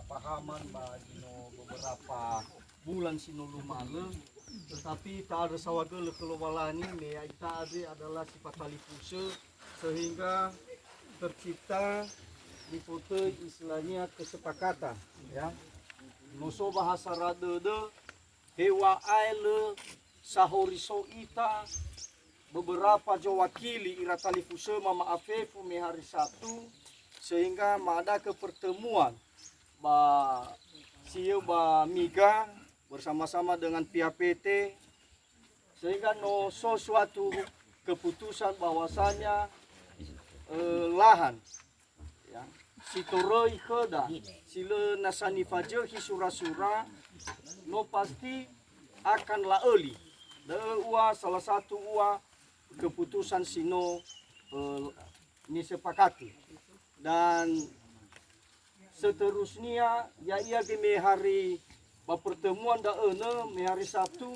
kesalahpahaman bagi beberapa bulan sino lumale, tetapi tak ada sawagel kelowalani me ita adalah sifat tali puse sehingga tercipta di foto istilahnya kesepakatan ya. Nuso bahasa radede hewa aile sahoriso ita beberapa jawakili ira tali puse mama afefu me hari Sabtu sehingga ada ke pertemuan ba sieu ba miga bersama-sama dengan pihak PT sehingga no suatu keputusan bahwasanya lahan ya sitoroi kheda sile nasani fajehi sura-sura no pasti akan laeli da ua salah satu ua keputusan sino ini sepakati. Dan seterusnya ya ia di hari pertemuan da hari Sabtu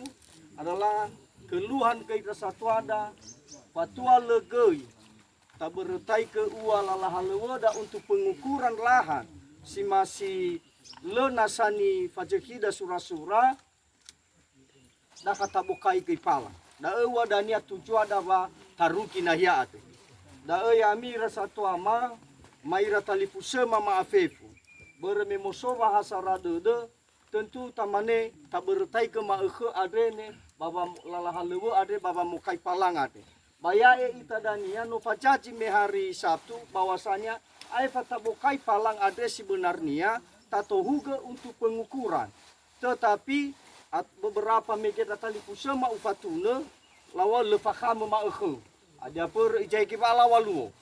adalah keluhan kita satu ada patua legei tak beretai ke ua lalahalewada untuk pengukuran lahan si masih lenasani fajekida sura-sura dah kata bukai ke pala da ua dania tujuan da ba taruki nahia ate da ya mira satu ama maira talipu sema maafefu bereme moso bahasa radede tentu tamane tak bertai ke maekhe adene baba lalahalewe ade baba mukai palang ade bayae ita dania no fajaji me hari Sabtu bahwasanya ai fata bukai palang ade sebenarnya tatohuge untuk pengukuran tetapi beberapa megeda talipu sema ufatune lawa lefaham maekhe ada per ijai kipala waluo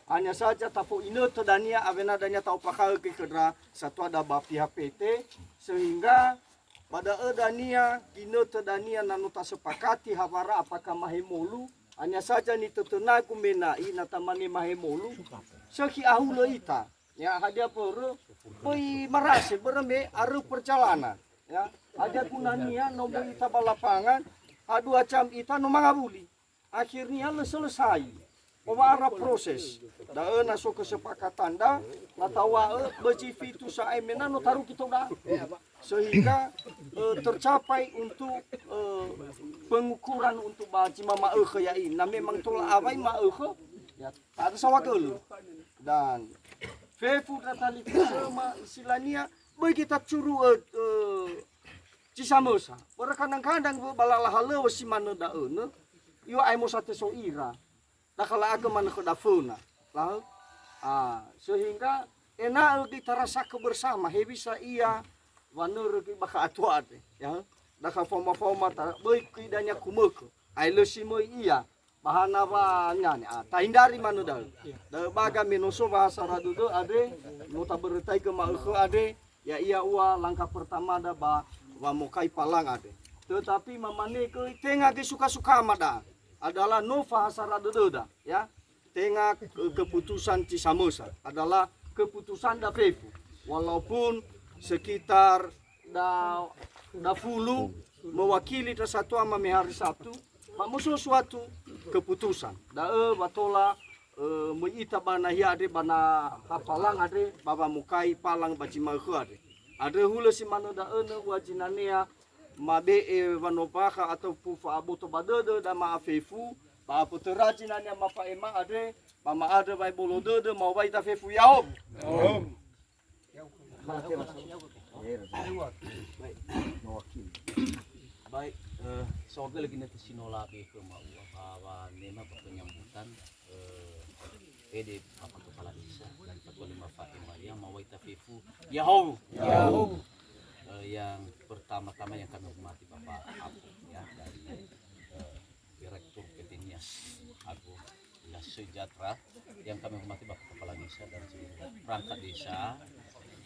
hanya saja tapo ine tedania avena dania tau pakal ke kedra satu ada pihak PT sehingga pada edania ine tedania nanu tak sepakati habara apakah mahemolu hanya saja ni tetena kumenai natamani mahemolu seki ahule ita ya hadia per poi marase bereme aru perjalanan ya ada kunania no ita balapangan adu acam ita no mangabuli akhirnya selesai Pemara proses, dah naso kesepakatan dah, latawa bejifitu saemena no taruh kita dah, sehingga tercapai untuk pengukuran untuk baji mama ya ini. Nah memang tolak awai ma ya tak ada sawagel dan fefu datali sama istilahnya bagi kita curu cisamosa. Kadang-kadang balala hale wasi mana dah yo aimo sate so ira. Dah kalau aku mana kedafuna, lah, sehingga enak kita rasa kebersama, he bisa iya, wanur kita baka atuat, ya, dah kalau forma tar, baik kidanya kumuk, ailo simo iya, bahan apa nyane, tahindari mana dah, dah baga menoso bahasa radudo ade, nota beretai ke maukho ade, ya iya ua langkah pertama dah wa mokai palang ade, tetapi mamane ke tengah ke suka-suka mada. Adalah nova hasaradoda ya tengah keputusan Cisamosa adalah keputusan Dafefu walaupun sekitar dafulu mewakili satu ama hari Sabtu musuh suatu keputusan batola meita bana hiade bana kapalang ade baba mukai palang baji mahu ade hulu si mano da wajinania mabe vanopaka atau pufa abuto badede da maafefu ba puterajinanya mapa ema ade mama ade bai bolodede mau bai tafefu yaob baik soalnya lagi nanti sinola ke mau apa nema penyambutan PD Bapak Kepala Desa dan Ketua Lima Fatimah yang mau tafefu yaob yang pertama-tama yang kami hormati Bapak Abu ya dari Direktur PT Nias Agung Dinas Sejahtera yang kami hormati Bapak Kepala Desa dan seluruh perangkat desa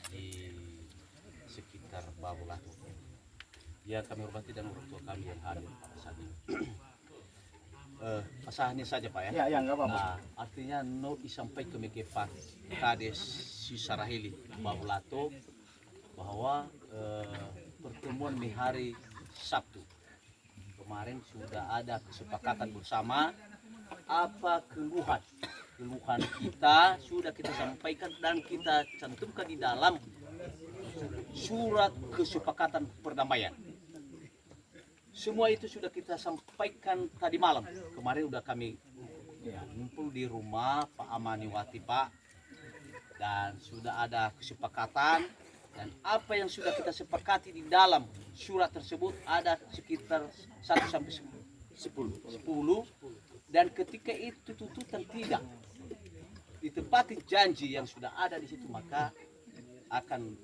di sekitar Bawulatu yang kami hormati dan orang tua kami yang hadir pada saat ini. Masalahnya saja Pak ya. Ya enggak apa-apa. Nah, artinya no disampaikan ke Mekepan Kades Sisaraheli Bawulatu bahwa pertemuan di hari Sabtu kemarin sudah ada kesepakatan bersama apa keluhan kita sudah kita sampaikan dan kita cantumkan di dalam surat kesepakatan perdamaian. Semua itu sudah kita sampaikan tadi malam. Kemarin udah kami ngumpul di rumah Pak Amaniwati Pak, dan sudah ada kesepakatan, dan apa yang sudah kita sepakati di dalam surat tersebut ada sekitar 1 sampai 10. Dan ketika itu tuntutan tidak ditepati janji yang sudah ada di situ, maka akan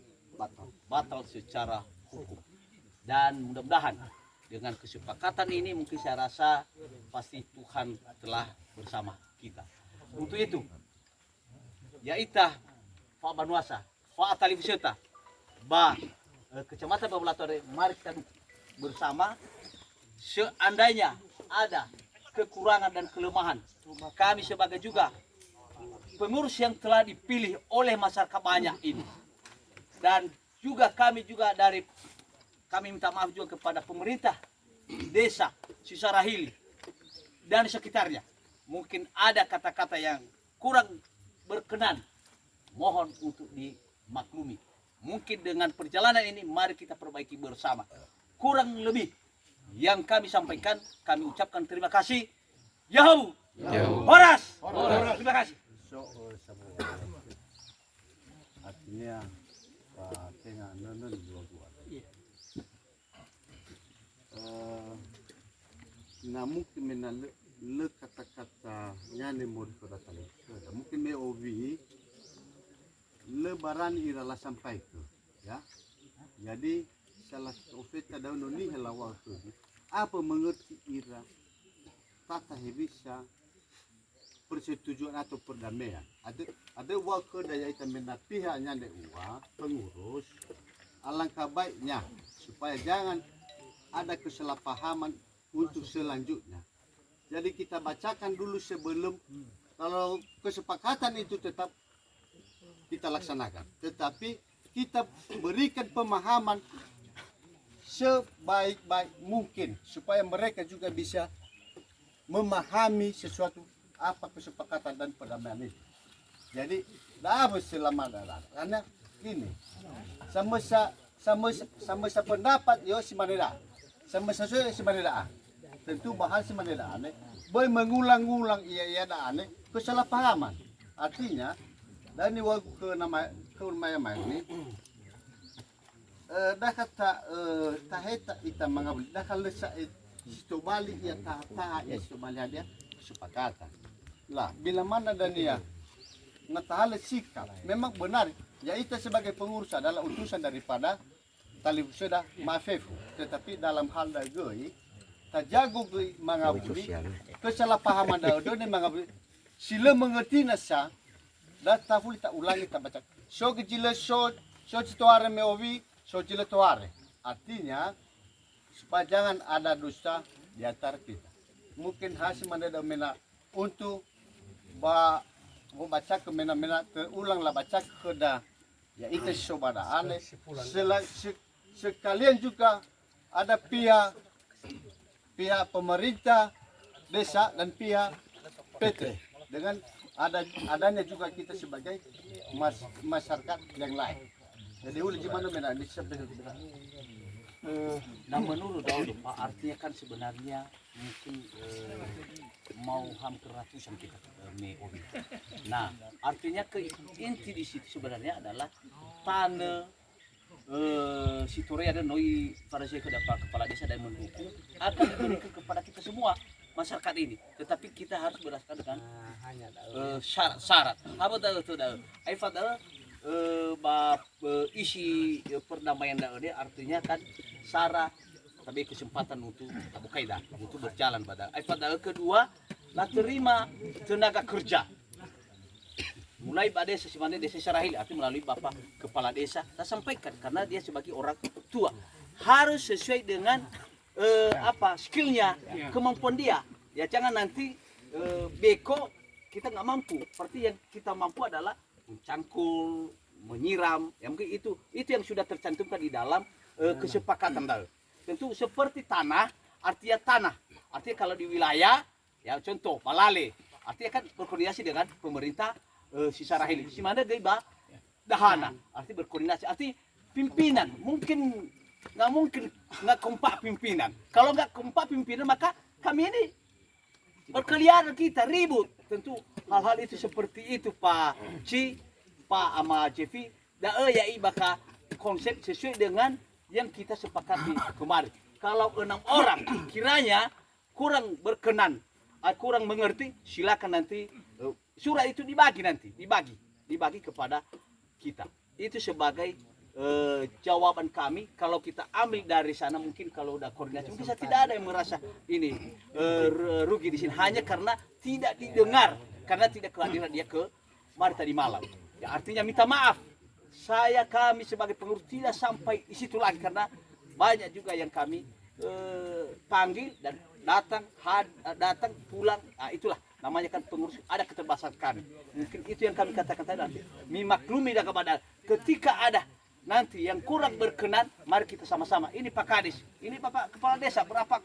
batal secara hukum. Dan mudah-mudahan dengan kesepakatan ini mungkin saya rasa pasti Tuhan telah bersama kita. Untuk itu, yaitah Pak Banuasa, Pak Atali Viseta, Kecamatan Babelatore, mari kita bersama. Seandainya ada kekurangan dan kelemahan, kami sebagai juga pengurus yang telah dipilih oleh masyarakat banyak ini, dan juga kami minta maaf juga kepada pemerintah desa Sisarahili dan sekitarnya. Mungkin ada kata-kata yang kurang berkenan, mohon untuk dimaklumi. Mungkin dengan perjalanan ini mari kita perbaiki bersama. Kurang lebih yang kami sampaikan, kami ucapkan terima kasih. Yahoo! Horas! Terima kasih. Artinya tengah nonton dua-dua. Nah mungkin le kata-kata nyane mau datang. Mungkin me ovi lebaran iralah sampai ke, ya. Jadi salah ofeta daun ni helawa tu. Apa mengerti ira tata bisa persetujuan atau perdamaian. Ada waktu daya itu mena pihaknya de pengurus. Alangkah baiknya supaya jangan ada kesalahpahaman untuk selanjutnya. Jadi kita bacakan dulu sebelum, kalau kesepakatan itu tetap kita laksanakan. Tetapi kita berikan pemahaman sebaik-baik mungkin supaya mereka juga bisa memahami sesuatu apa kesepakatan dan perdamaian itu. Jadi dah selama dalam karena ini sama pendapat yo si manila. Sama sesuai si manila. Tentu bahas si manila ane boy mengulang-ulang iya ane kesalahpahaman. Artinya dan waktu ke rumah ini dah kata taheta ita mangabli dah kalau itu balik ya tahta ya itu balik dia kesepakatan. Lah bila mana dan dia ngetahala sikap memang benar ya itu sebagai pengurus adalah utusan daripada tali sudah mafefu, tetapi dalam hal dagoi tajago mangabli kesalahpahaman daun mangabli sila mengerti nasa dah tafuli tak ulangi tak baca so kecil so cituare meovi so cila tuare artinya supaya jangan ada dusta di antara kita. Mungkin hasil mana mena untuk baca ke mena terulanglah baca kedah ya itu sobada aneh sekalian juga ada pihak pemerintah desa dan pihak PT dengan adanya juga kita sebagai masyarakat yang lain. Jadi ulun gimana mena ini sebenarnya. Nah menurut Daud Pak, artinya kan sebenarnya mungkin mau hampir ratusan kita MEOB. Nah artinya inti di situ sebenarnya adalah tanah Siture ada noi pada saya kepala desa dan mendukung akan diberikan kepada kita semua masyarakat ini. Tetapi kita harus berdasarkan dengan syarat. Apa itu dah? Aifat isi perdamaian dia artinya kan syarat tapi kesempatan untuk kaidah untuk berjalan pada Aifat kedua lah terima tenaga kerja mulai pada desa simane desa Sarahili artinya melalui bapak kepala desa kita sampaikan karena dia sebagai orang tua harus sesuai dengan skillnya kemampuan dia ya jangan nanti beko kita nggak mampu seperti yang kita mampu adalah mencangkul, menyiram, ya mungkin itu yang sudah tercantumkan di dalam kesepakatan tadi. Tentu seperti tanah, artinya kalau di wilayah, ya contoh Balale, artinya kan berkoordinasi dengan pemerintah Sisarahili. Si mana gaiba dahana, artinya berkoordinasi, artinya pimpinan mungkin nggak kompak pimpinan. Kalau nggak kompak pimpinan maka kami ini berkeliaran kita ribut. Tentu hal-hal itu seperti itu Pak Ci, Pak ama Jefi. Ya maka konsep sesuai dengan yang kita sepakati kemarin. Kalau 6 orang kiranya kurang berkenan, kurang mengerti, silakan nanti surat itu dibagi kepada kita. Itu sebagai jawaban kami. Kalau kita ambil dari sana mungkin kalau udah koordinasi mungkin saya tidak ada yang merasa ini rugi di sini hanya karena tidak didengar, karena tidak kehadiran dia kemarin tadi malam. Ya artinya minta maaf. Kami sebagai pengurus tidak sampai di situ lagi karena banyak juga yang kami panggil dan datang pulang. Nah, itulah namanya kan pengurus, ada keterbatasan kami. Mungkin itu yang kami katakan tadi nanti. Mimaklumi dan kepada ketika ada nanti yang kurang berkenan, mari kita sama-sama. Ini Pak Kades, ini Bapak Kepala Desa, berapa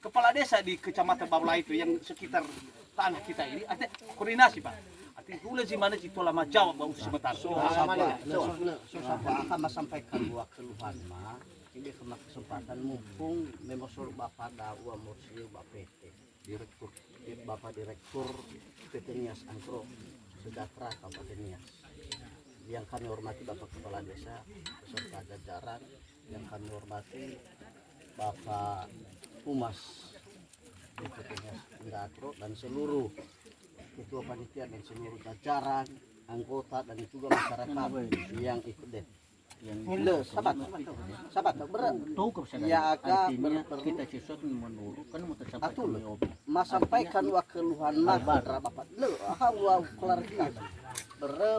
kepala desa di Kecamatan Babla itu yang sekitar tanah kita ini, artinya koordinasi Pak. Artinya hula zimana itu lama jawab bau sementara. Akan sampaikan dua keluhan mah. Ini kena kesempatan mumpung memosor Bapak Dawa Mursio Bapak PT Direktur Bapak Direktur PT Nias Angkro Sejahtera Kabupaten Nias. Yang kami hormati Bapak Kepala Desa beserta jajaran, yang kami hormati Bapak Humas di PT Nias Angkro dan seluruh ketua panitia dan seluruh jajaran, anggota dan juga masyarakat yang ikut deh. Sahabat berat tahu kebesaran ya agak kita sesuatu menurut kan mau tersampaikan mas sampaikan wa keluhan mah bapak le hawa klarifikasi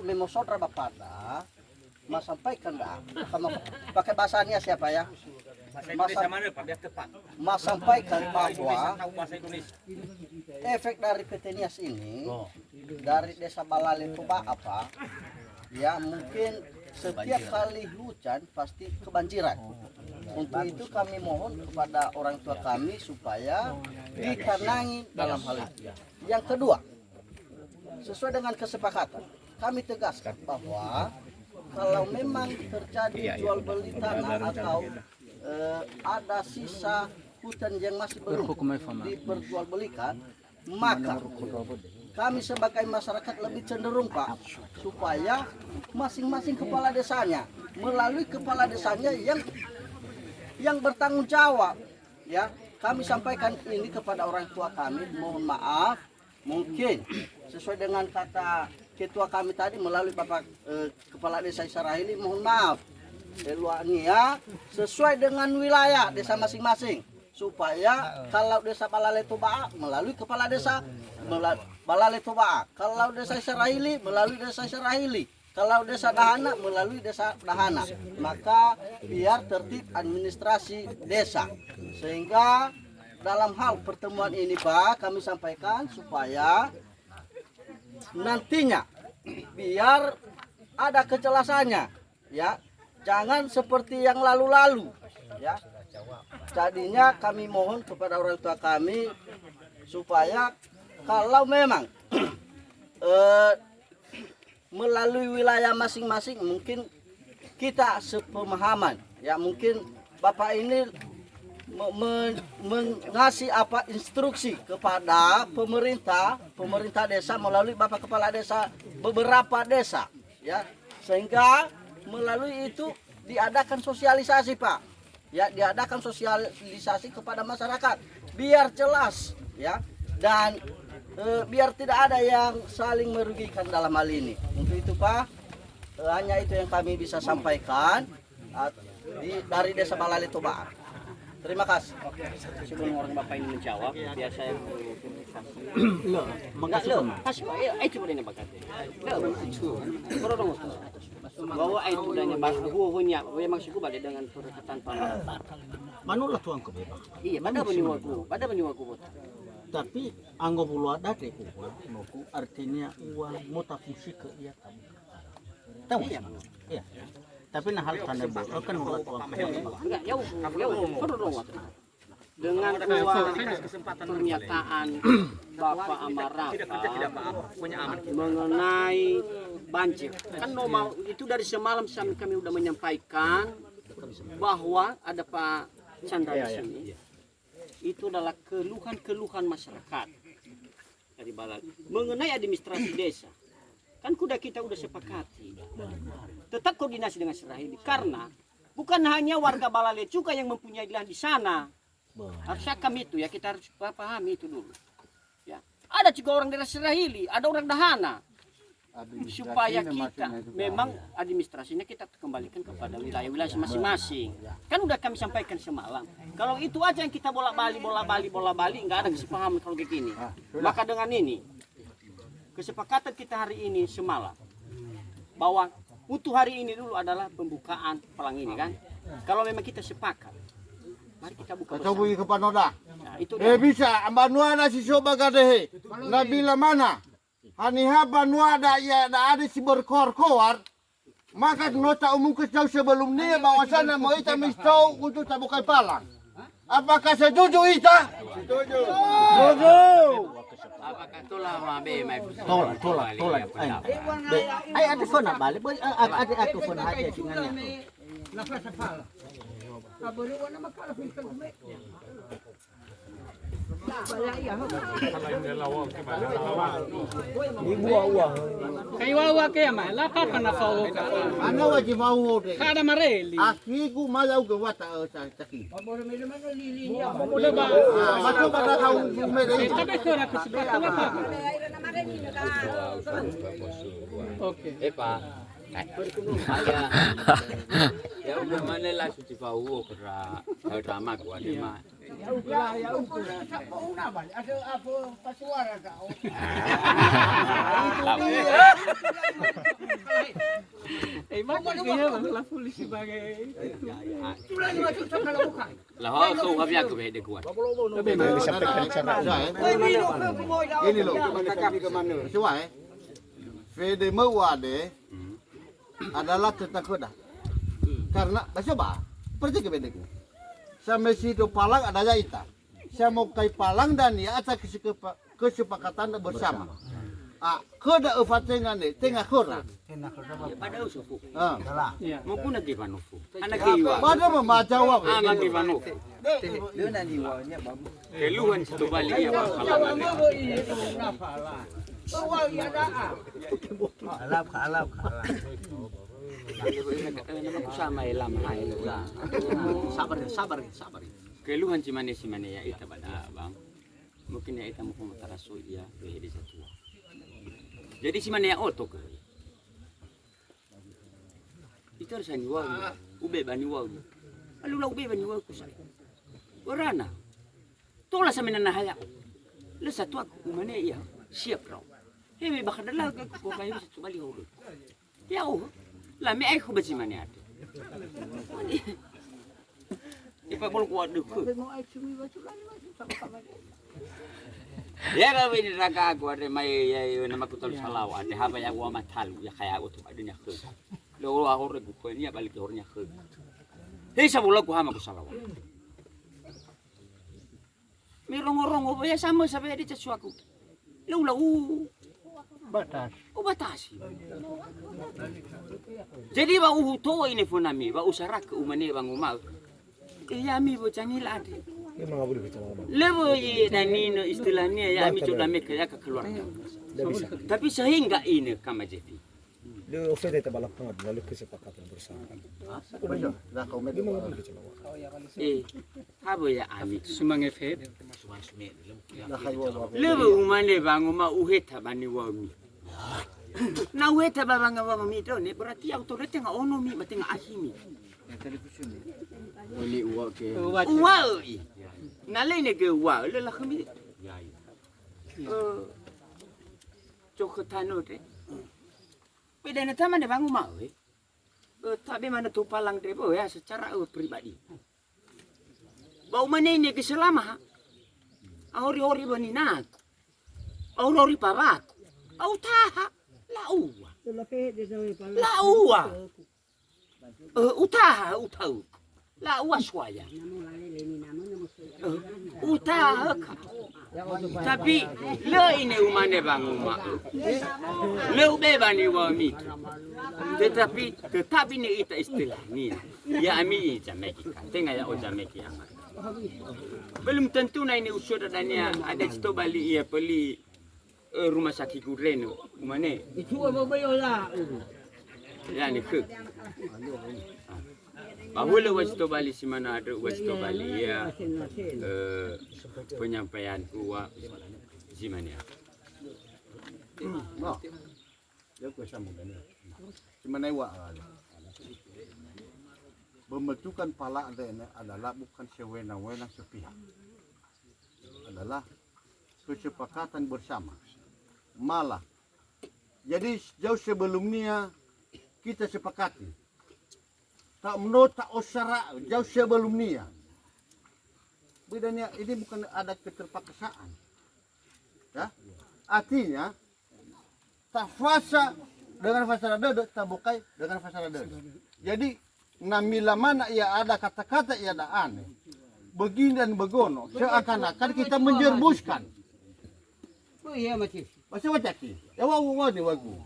memosodra bapak dah mas sampaikan dah kamu pakai bahasanya siapa ya mas sampaikan bahwa efek dari PT Nias ini dari desa Balale Toba apa ya mungkin setiap kali hujan pasti kebanjiran. Untuk itu kami mohon kepada orang tua kami supaya ditanangi dalam hal itu. Yang kedua, sesuai dengan kesepakatan, kami tegaskan bahwa kalau memang terjadi jual beli tanah atau ada sisa hutan yang masih belum diperjualbelikan, maka kami sebagai masyarakat lebih cenderung Pak supaya masing-masing kepala desanya melalui kepala desanya yang bertanggung jawab ya. Kami sampaikan ini kepada orang tua kami, mohon maaf mungkin sesuai dengan kata ketua kami tadi melalui Bapak Kepala Desa Sarahili, mohon maaf eluania sesuai dengan wilayah desa masing-masing supaya kalau desa Balale Toba melalui kepala desa Balale Toba, kalau desa Sarahili melalui desa Sarahili, kalau desa Dahana melalui desa Dahana, maka biar tertib administrasi desa. Sehingga dalam hal pertemuan ini Pak kami sampaikan supaya nantinya biar ada kejelasannya ya, jangan seperti yang lalu-lalu ya. Jadinya kami mohon kepada orang tua kami supaya kalau memang melalui wilayah masing-masing mungkin kita sepemahaman ya, mungkin Bapak ini mengasih apa instruksi kepada pemerintah desa melalui Bapak Kepala Desa beberapa desa ya, sehingga melalui itu diadakan sosialisasi Pak ya, diadakan sosialisasi kepada masyarakat biar jelas ya, dan biar tidak ada yang saling merugikan dalam hal ini. Untuk itu Pak, hanya itu yang kami bisa sampaikan dari Desa Balale Toba. Terima kasih. sebelum orang bapak ini menjawab biar saya kasih itu boleh bakat bahwa itu udahnya buahnya maksudku pada dengan perkataan Pak Manulah tuang kebebas. iya pada beniwaku Tapi anggo bulu ada deh ku artinya uang muta fungsi ke iya kamu. Tahu? Iya. Tapi nah hal tanda botol kan ulah tuang kebebas. enggak jauh dengan dua pernyataan Bapak Amarafa mengenai banjir. Kan normal itu dari semalam kami udah menyampaikan bahwa ada Pak Chandra di sini. Itu adalah keluhan-keluhan masyarakat dari Balal mengenai administrasi desa. Kan kita udah sepakati. Tetap koordinasi dengan Serahili karena bukan hanya warga Balale juga yang mempunyai lahan di sana. Harusnya kami itu ya kita harus pahami itu dulu. Ya, ada juga orang dari Serahili, ada orang Dahana. Supaya kita memang administrasinya kita kembalikan kepada wilayah-wilayah masing-masing. Kan udah kami sampaikan semalam. Kalau itu aja yang kita bola-balik, nggak ada kesepahaman kalau begini. Maka dengan ini kesepakatan kita hari ini semalam bahwa untuk hari ini dulu adalah pembukaan palang ini kan. Kalau memang kita sepakat, mari kita buka bersama. Coba ke Panoda. Nah, itu Bisa ambanua na si soba gadehe. Nabila mana? Haniha banua da ya da ada si berkor-kor. Maka nota umum kesau sebelum ni bahwasanya mau ita mistau untuk tabukai palang. Apakah setuju ita? Setuju. Apakah tolah mabe mai Tolak. Ay, ada phone na balik. Ada aku phone aja singannya. Kaiwawa kaya ma, lapa pa na fawo ka. Ano wa di mau de? Kada mareli. Akiku malau ke wata taki. Udah ba? Macam mana kau mere? Tabe ko na ko si bata na pa. Okay. Pak. Ya udah mana lah suci bau kera drama gua deh mah. Mau kaya masalah polisi sebagai itu. Lah kau habis aku beda gua. Ini loh. Coba Fede mewade adalah tetakoda. Karena coba pergi ke bedek. Sampai situ palang ada jaita. Saya mau kai palang dan ya atas kesepakatan bersama. Keda ufatengan ni tengah korang. Pada usufu. Iya. Mau kuna di panufu. Anak kiwa. Pada memajawab. Anak di panufu. Dia nanti wawanya babu. Keluhan satu balik ya pengalaman. Kalap. Nama sama elam hai lah. Sabar. Keluhan si mana ya ita pada bang. Mungkin ya ita mau mataraso ya di satu. Jadi si mana ya oto ke. Itu harus niwau. Ube baniwau. Lalu lah ube baniwau ku saya. Orana. Tola sa minanahaya. Le satu aku mana ya siap raw. Hei bakal dah ko kayo sa tubali ho. Ya oh. Lah me ay ko ba si mana ada. Ipa bol kuat duk. Ya kalau ini raga aku ada mai ya nama kutal salau ada apa ya gua matalu ya kayak aku tuh adanya ke. Lo ahor ku ini balik ke hornya ke. Hei sabula ku hama ku salau. Mirong-rong ya sama sampai di sesuatu. Lo batas. Oh batas. Jadi ba uhuto ini funami ba usara ke umane bang umal. Iya mi bocani lade. Lebo ye danino istilahnya ya mi coba mereka ke keluarga. Tapi sehingga ini kama jadi. Lu ofete ta balak pangad lalu kesepakatan bersama. Habo ya ami. Sumang efet. Lebo umane bang uma uheta bani wami. Na uheta bang wami itu ne berarti autorite nga ono mi mati nga ahimi. Ini uak ke. Wow. Nalai ke wow le la kami. Cokotano deh. Beda nata mana bang uma tapi mana tu palang deh ya secara pribadi. Bau mana ini keselama. Ahori baninak. Ahori parak. Au taha laua. Laua. Utaha utau. Laua swaya. Utaha. Tapi le ini umane bang umak. Le ubeba ni wami. Tetapi ni ita istilah ni. Ya ami Jamaica. Tengah ya o Jamaica amat. Belum tentu na ini usul adanya ada situ balik ia beli rumah sakit Kureno. Umane. Itu apa bayola? Ya ni ke. Bahula wasto bali si mana ada wasto bali ya penyampaian kuwa si mana. No. Dia ku sambung ni. Gimana wa? Pembentukan pala adalah bukan sewenang-wenang sepihak. Adalah kesepakatan bersama. Malah. Jadi jauh sebelumnya kita sepakati. Tak menurut tak usara jauh sebelumnya. Bedanya ini bukan ada keterpaksaan. Ya? Artinya tak fasa dengan fasa dada, tak bukai dengan fasa dada. Jadi namila mana ia ada kata-kata ia ada aneh. Begini dan begono seakan-akan kita menjerumuskan. Oh iya macam. Macam ni. Ya wawu ni wagu.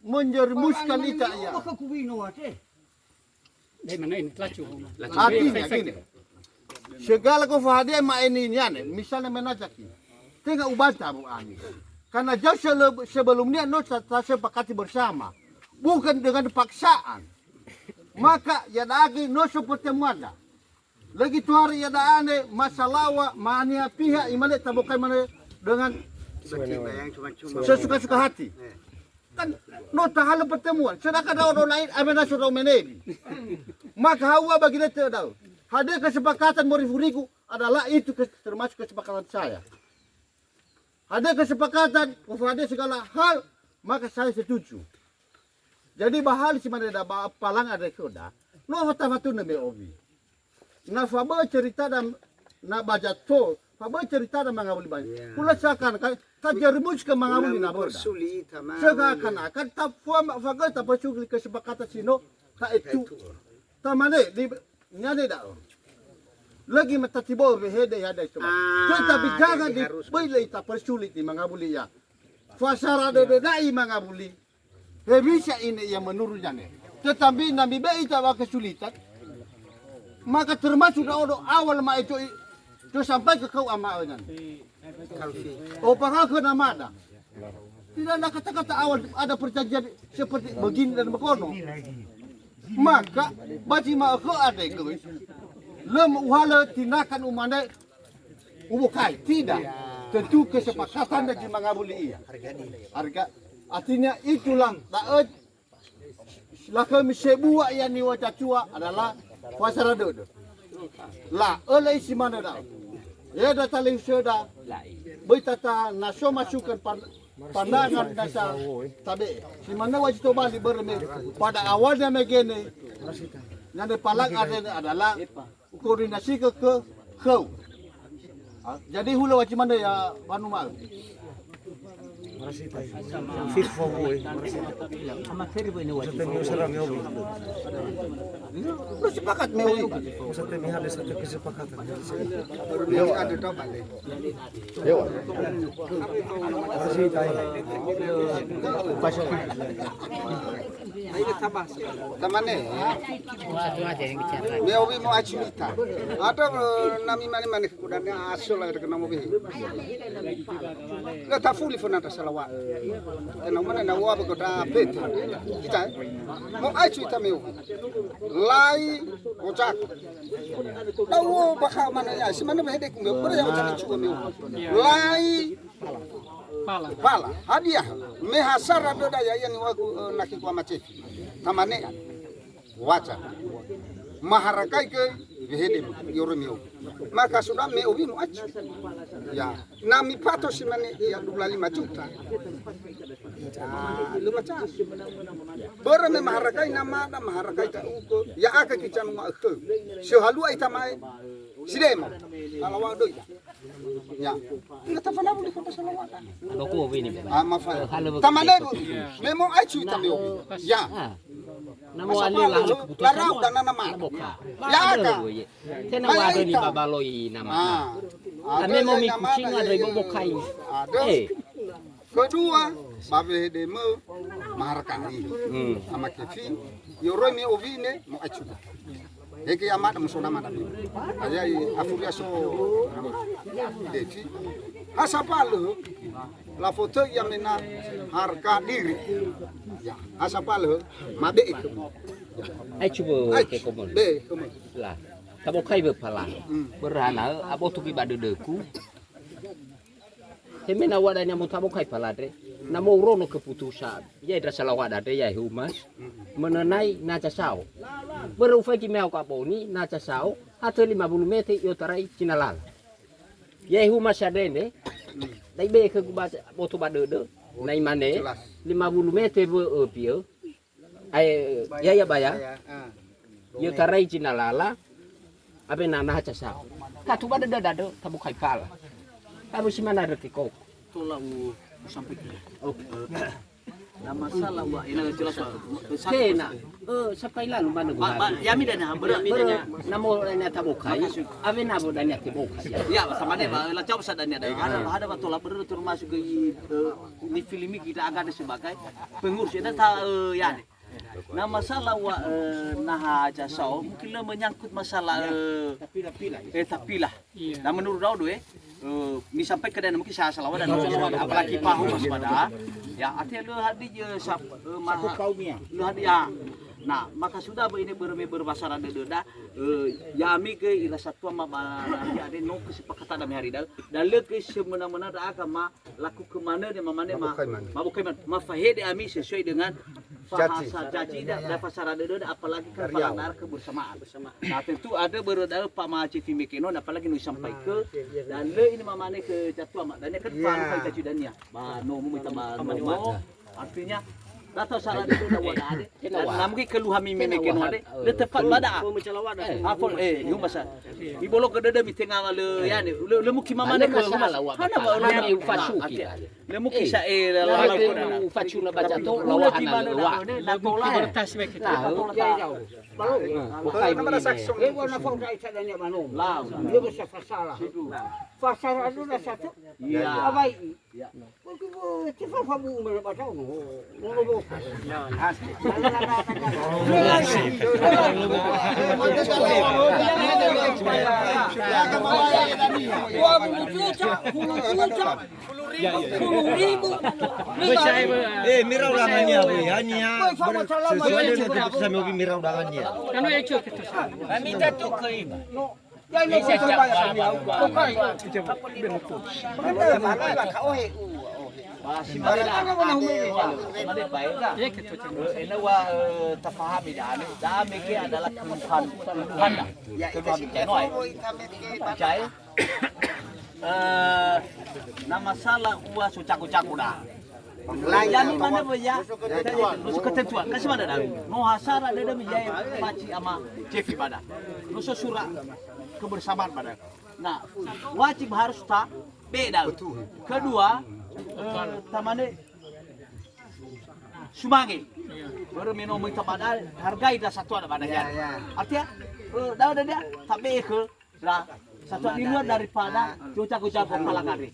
Menjerumuskan itu ya. Apa kubino ate? Dari mana ini? Lacu. Artinya gini. Segala kefahadian mak ini misalnya menajaki. Tengah ubata bu ani. Karena jauh sebelumnya no sepakati bersama. Bukan dengan paksaan. Maka ya lagi no pertemuan dah. Lagi tu hari ya dah ane masalah mania pihak imane tabukai mana dengan sesuka-suka hati. Kan nota hal pertemuan sedangkan orang lain amena sudah menebi maka hawa bagi dia tahu hadir kesepakatan morifuriku adalah itu termasuk kesepakatan saya hadir kesepakatan hadir segala hal maka saya setuju jadi bahal si mana ada palang ada koda no hata-hatu nebe obi na faba cerita dan na bajato faba cerita dan mangabuli banyak kula sakan tak jerumus ke mangabuli na boda seakan-akan tak faham fagal tak pasuk kesepakatan sino tak itu tamane di nyade dah lagi matatibo behede ada itu tetapi jangan di boleh tak persulit di mangabuli ya fasara de dai mangabuli bisa ini yang menurutnya tetapi nabi be itu kesulitan maka termasuk awal ma itu sampai ke kau amalan oh pangaku nama ada tidak ada kata-kata awal ada perjanjian seperti begini dan begono maka bagi mak ada guys lem wala tindakan umane ubukai tidak tentu kesepakatan dari mangabuli iya harga artinya itulah daet lakam sebua yang niwacacua adalah pasara dodo la oleh si mana dah ya datang sudah bertata naso masukkan pandangan dasar tabe si mana wajib balik berme pada awalnya begini yang palang ada adalah koordinasi ke kau jadi hulu wajib mana ya panu mal fit for boy Amat seribu ini wajib. temi usaha meobi lu sepakat mewi masa temi ada satu kesepakatan ada tahu balik masih tahu tamane mewi mau acimita ada nami mana kudanya asal ada kena mobil nggak tafuli fona tasalawa na mana na wa kota pete kita mau acimita mewi lai ojak tahu bakal mana ya si mana behede ku mewi ya ojak cukup mewi lai pala hadiah mehasara doda ya yani waku naki kwa machefi tamane wacha maharakai ke behede yoromio maka sudah meobi mu acu ya nami pato si mane ya 25 juta lumaca bora me maharakai nama da maharakai ta uko ya aka kichanu ma ke sehalua itamai sidema alawa do ya ngatafana buli kota salawata Aku ini. mafa tamane memo acu itamio ya Namo ali lah keputusan. larau dan nama ya aka Tena wado ni babaloi nama. Kami mau mie kucing ada ibu bokai. Ada. Kedua, babe demo markai. Sama Kevin, yoro mi ovine mo achuka. Eki amada musona mada. Ayai afuria so defi. Asapalo la foto yang mena harga diri. Ya, asapalo mabe itu. Ai cuba ke komon. Be, komon. Lah, tabo kai berpala. Berana abo tu bade deku. Hemena wadanya mo tabo kai palade. Namo rono keputusan. Ya ida salah wadade ya humas mengenai naca sao. Berufai ki meo kaponi naca sao hata 50 meter yo tarai cinalal. Ya humas adene. Dai be ke baca botu bade de. Nai mane 50 meter be pio. Ai ya baya. Yo tarai cinalala. Abe nana naca sao. Katu bade dado tabu kai pala. Kamu si mana ada kiko? Tolak sampai na masalah wa ina jelas wa Kena. Sampai lalu mana gua. yami dan yami dan Namo na tabukai. Ave nabo dan ya tibukai. ya sama deh la jawab sadanya ada waktu la bener termasuk ke ini film kita agak ada sebagai pengurus itu ya deh. Nah masalah wa nah jasau mungkin lo menyangkut masalah tapilah. Nah menurut Daudo ini sampai ke dan mungkin saya salah dan apalagi pahu mas pada ya artinya lo hadi lo hadi ya. Nah maka sudah ini berbahasa rada deda ya ami ke ila satu ma ya ada no kesepakatan dami hari dah dan le ke semena-mena da agama laku ke mana dan mana mabukai ma fahede ami sesuai dengan bahasa jaji dan bahasa rada deda apalagi ke palandar kebersamaan. Nah tentu ada berada Pak Maci Fimekeno apalagi nu sampai ke dan le ini mamane ke jatuh amat dan ke depan kai jaji dan ya no minta no artinya datang salah itu dah wadah ade. Dan mungkin keluhan mimi meken ade. Le tepat bada. Apol yung basa. Ibolo ke dada mi tengah le ya ne. Le mungkin mama ne ke salah wa. Hana ba le fasu ki. Le mungkin sa la ko fasu na baca to lawa hana lawa. Na tola. Bertas mek kita. Bukai ini. Wana fong kai sa danya manom. Lao. Le bisa fasalah. Fasalah itu dah satu. Ya. Abai. Ya. Tifa fabu merbaca no. Mira ulangannya hanya sesuai dengan keputusan mobil mira ulangannya. Kanu ekor kita. Kami jatuh ke iba. Si ini wah terpahami dami ke adalah keluhan kenoi cai nama masalah uah sucaku-caku dah Layani mana ya? Nusu ketentuan, kasih mana dah? No hasara ada menjadi maci ama Jefi pada. Nusu surat kebersamaan pada. Nah, wajib harus tak beda. Kedua, tamane sumangi. Baru minum minta pada hargai dah satu ada pada ya. Artinya, dah ada dia tak beke dah satu di luar daripada cuca-cuca kepala kari.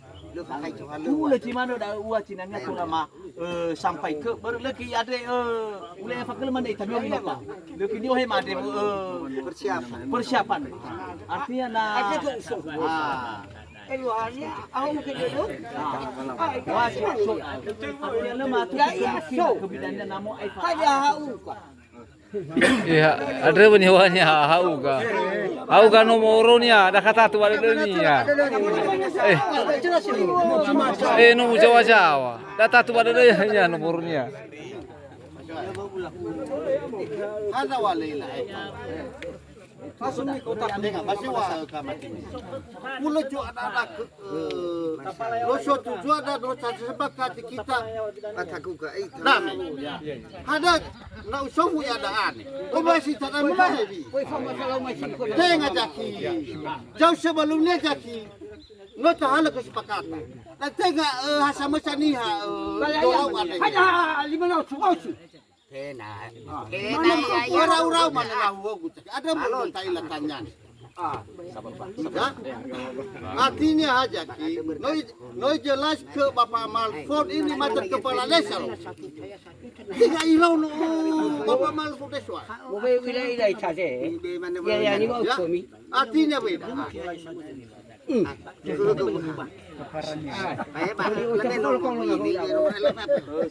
Ule cimano dah uah cinanya tu lama sampai ke baru lagi ada ule fakir mana itu dia apa? Lagi dia hem ada persiapan. Artinya nah. Keluarnya, aku mungkin dulu. Wajib so. Artinya lemah tu kebidaannya namo ai. Aja hau. Iya, ada penyewanya hauga. Hauga nomornya, ada kata tu ada dunia. Nomor Jawa. Data tu ada dunia nomornya. Ada walila. Pasumi kota dengan masih wa kamati. Mulut jo ada loso tu ada dosa sepakat kita kataku ke itu. Nami. Ada na usofu ya ada ane. Kau masih tak ada mahebi. Tengah jaki. Jauh sebelumnya jaki. Lo tahan kesepakatan. Dan tengah hasa mesaniha doa ada. Hanya 5 tahun. Kena. Orang-orang mana lahu ada mau Thailand tanya. Ya? Artinya aja ki, noi jelas ke Bapak Malford ini macam kepala desa loh. Tiga irau no Bapak Malford desa. Ilai saja. Ya ni Ya? Artinya beda.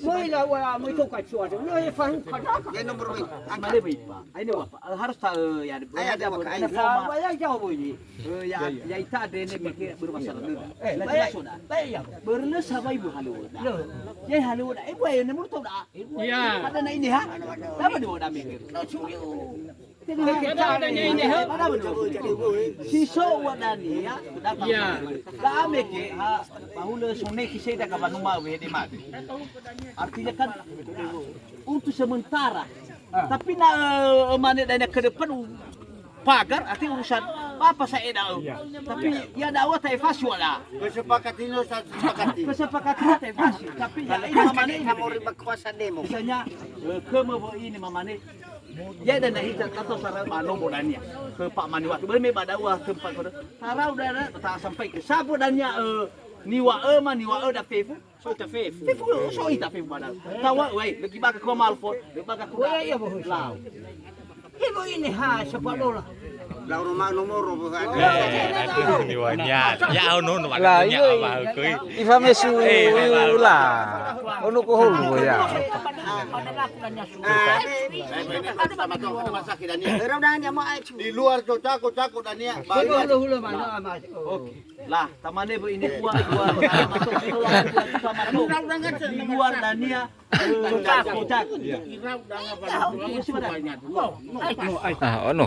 Mau itu kacau ada. Lo faham kata? Yang nomor berapa? Mana baik pak? Ini apa? Harus tahu ya. Ada ada format. Banyak jauh bunyi. Ya itu ada ni mikir bermasalah dulu. Banyak sudah. Banyak. Bernes apa ibu halu? Ya halu. Ibu yang nomor tahu dah. Ya. Ada nak ini ha? Apa dia dah mikir? Ada adanya ini ha. Ada betul. Siso wadani ya. Ya. Dah mikir ha. Bahula sunai kisah dah kawan rumah we di mana. Artinya kan untuk sementara. Tapi nak mana dan ke depan pagar arti urusan apa saya dah. Tapi ya dakwah taifas wala. Kesepakatan ini saya sepakati. Kesepakatan taifas. Tapi ya ini mana kamu ribet kuasa demo. misalnya kemo ini mamane ya dan itu kata sarang mano bodanya ke Pak Maniwat boleh badawah tempat pada sarau dah tak sampai ke sapu dannya niwa da fefu so ta fefu so ita fefu badal tawa wei lagi baka ko malfo lagi baka ko ya boh lao ibu ini ha siapa lola Lau rumah nomor bukan. Lah iya. Ifame su lah. Ono ko hulu ya. Di luar cako dan ya. Lah, tamane bu ini kuah di luar dania cak. Ah, ono.